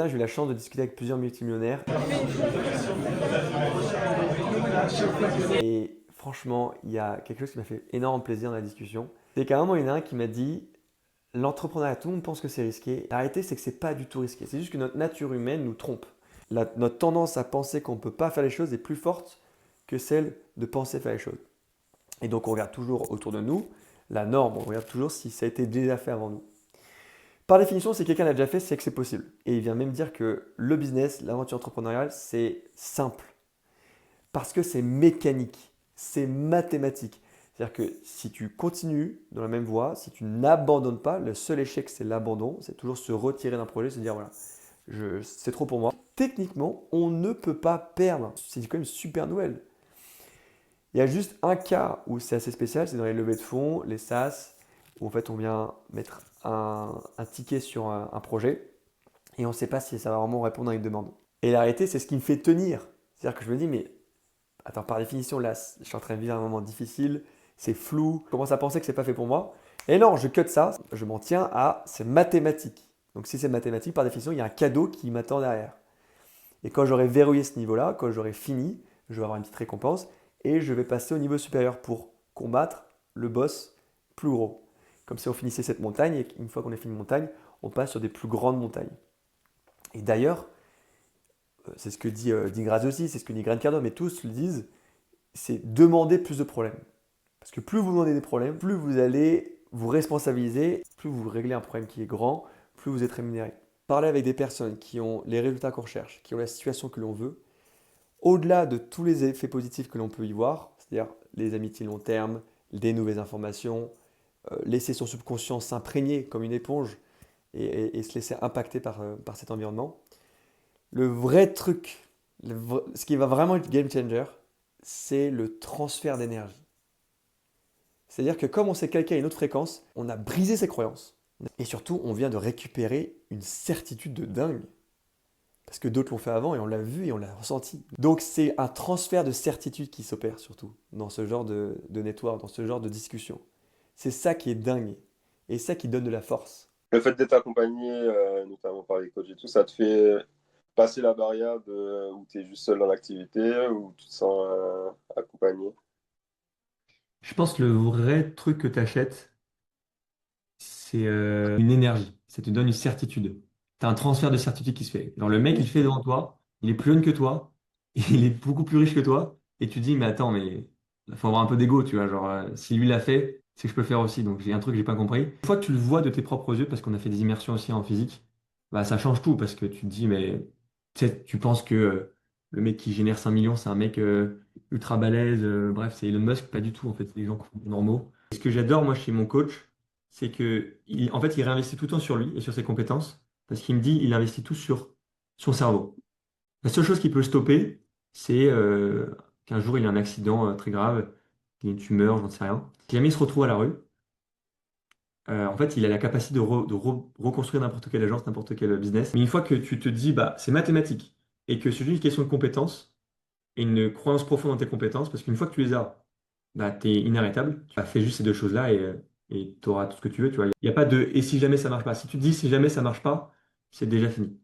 J'ai eu la chance de discuter avec plusieurs multimillionnaires et franchement, il y a quelque chose qui m'a fait énormément plaisir dans la discussion. C'est qu'à un moment, il y en a un qui m'a dit l'entrepreneuriat, tout le monde pense que c'est risqué. La réalité, c'est que c'est pas du tout risqué. C'est juste que notre nature humaine nous trompe. Notre tendance à penser qu'on ne peut pas faire les choses est plus forte que celle de penser faire les choses. Et donc, on regarde toujours autour de nous la norme, on regarde toujours si ça a été déjà fait avant nous. Par définition, si quelqu'un l'a déjà fait, c'est que c'est possible. Et il vient même dire que le business, l'aventure entrepreneuriale, c'est simple. Parce que c'est mécanique, c'est mathématique. C'est-à-dire que si tu continues dans la même voie, si tu n'abandonnes pas, le seul échec, c'est l'abandon. C'est toujours se retirer d'un projet, se dire voilà, c'est trop pour moi. Techniquement, on ne peut pas perdre. C'est quand même une super nouvelle. Il y a juste un cas où c'est assez spécial, c'est dans les levées de fonds, les SaaS, où en fait on vient mettre un ticket sur un projet et on ne sait pas si ça va vraiment répondre à une demande. Et la réalité, c'est ce qui me fait tenir. C'est-à-dire que je me dis, mais attends, par définition, là, je suis en train de vivre un moment difficile, c'est flou, je commence à penser que c'est pas fait pour moi. Et non, je cut ça, je m'en tiens à, c'est mathématique. Donc si c'est mathématique, par définition, il y a un cadeau qui m'attend derrière. Et quand j'aurai verrouillé ce niveau-là, quand j'aurai fini, je vais avoir une petite récompense et je vais passer au niveau supérieur pour combattre le boss plus gros. Comme si on finissait cette montagne et qu'une fois qu'on a fini une montagne, on passe sur des plus grandes montagnes. Et d'ailleurs, c'est ce que dit Graz aussi, c'est ce que dit Grant Cardone, mais tous le disent, c'est demander plus de problèmes. Parce que plus vous demandez des problèmes, plus vous allez vous responsabiliser, plus vous réglez un problème qui est grand, plus vous êtes rémunéré. Parler avec des personnes qui ont les résultats qu'on recherche, qui ont la situation que l'on veut, au-delà de tous les effets positifs que l'on peut y voir, c'est-à-dire les amitiés long terme, des nouvelles informations, laisser son subconscient s'imprégner comme une éponge et se laisser impacter par cet environnement, le vrai truc, ce qui va vraiment être game changer, c'est le transfert d'énergie. C'est-à-dire que comme on sait quelqu'un a une autre fréquence, on a brisé ses croyances. Et surtout, on vient de récupérer une certitude de dingue. Parce que d'autres l'ont fait avant et on l'a vu et on l'a ressenti. Donc c'est un transfert de certitude qui s'opère surtout dans ce genre de network, dans ce genre de discussion. C'est ça qui est dingue. Et ça qui donne de la force. Le fait d'être accompagné, notamment par les coachs et tout, ça te fait passer la barrière où tu es juste seul dans l'activité, où tu te sens accompagné. Je pense que le vrai truc que tu achètes, c'est une énergie. Ça te donne une certitude. Tu as un transfert de certitude qui se fait. Alors, le mec, il le fait devant toi, il est plus jeune que toi, il est beaucoup plus riche que toi, et tu te dis, mais attends, mais il faut avoir un peu d'ego, tu vois. Genre, si lui l'a fait, c'est que je peux le faire aussi. Donc, j'ai un truc que j'ai pas compris. Une fois que tu le vois de tes propres yeux, parce qu'on a fait des immersions aussi en physique, bah, ça change tout, parce que tu te dis, mais tu sais, tu penses que le mec qui génère 5 millions, c'est un mec ultra balèze, bref, c'est Elon Musk, pas du tout, en fait, c'est des gens normaux. Et ce que j'adore, moi, chez mon coach, c'est que en fait, il réinvestit tout le temps sur lui et sur ses compétences, parce qu'il me dit, il investit tout sur son cerveau. La seule chose qui peut le stopper, c'est qu'un jour, il a un accident très grave, il a une tumeur, j'en sais rien. Si jamais il se retrouve à la rue, en fait, il a la capacité de reconstruire n'importe quelle agence, n'importe quel business. Mais une fois que tu te dis, bah, c'est mathématique, et que c'est juste une question de compétences, et une croyance profonde dans tes compétences, parce qu'une fois que tu les as, bah, tu es inarrêtable. Tu as fait juste ces deux choses-là et tu auras tout ce que tu veux. Tu vois. Il n'y a pas de et si jamais ça marche pas. Si tu te dis si jamais ça marche pas, c'est déjà fini.